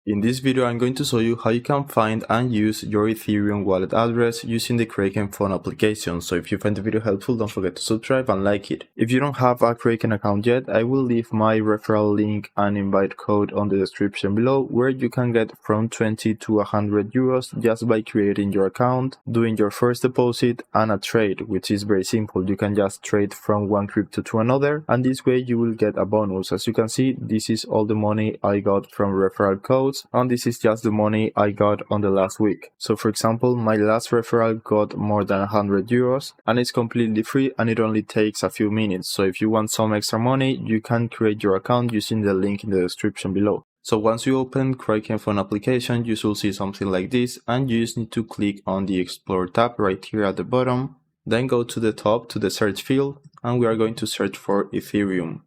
In this video, I'm going to show you how you can find and use your Ethereum wallet address using the Kraken phone application. So if you find the video helpful, don't forget to subscribe and like it. If you don't have a Kraken account yet, I will leave my referral link and invite code on the description below, where you can get from 20 to 100 euros just by creating your account, doing your first deposit and a trade, which is very simple. You can just trade from one crypto to another, and this way you will get a bonus. As you can see, this is all the money I got from referral codes, and this is just the money I got on the last week. So for example, my last referral got more than 100 euros and it's completely free and it only takes a few minutes. So if you want some extra money, you can create your account using the link in the description below. So once you open Kraken phone application, you should see something like this, and you just need to click on the Explore tab right here at the bottom. Then go to the top to the search field, and we are going to search for Ethereum.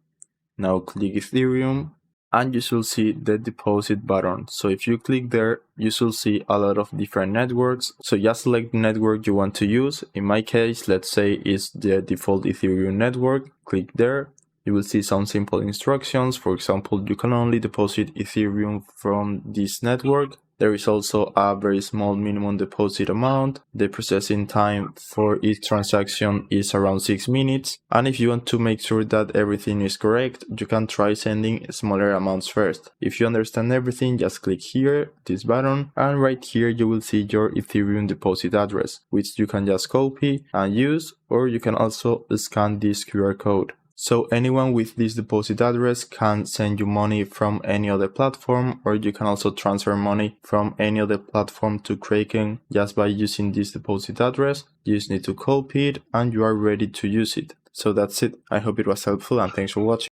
Now click Ethereum, and you should see the deposit button. So if you click there, you should see a lot of different networks. So just select the network you want to use. In my case, let's say it's the default Ethereum network. Click there. You will see some simple instructions. For example, you can only deposit Ethereum from this network. There is also a very small minimum deposit amount. The processing time for each transaction is around 6 minutes. And if you want to make sure that everything is correct, you can try sending smaller amounts first. If you understand everything, just click here, this button, and right here you will see your Ethereum deposit address, which you can just copy and use, or you can also scan this QR code. So anyone with this deposit address can send you money from any other platform, or you can also transfer money from any other platform to Kraken just by using this deposit address. You just need to copy it and you are ready to use it. So that's it. I hope it was helpful and thanks for watching.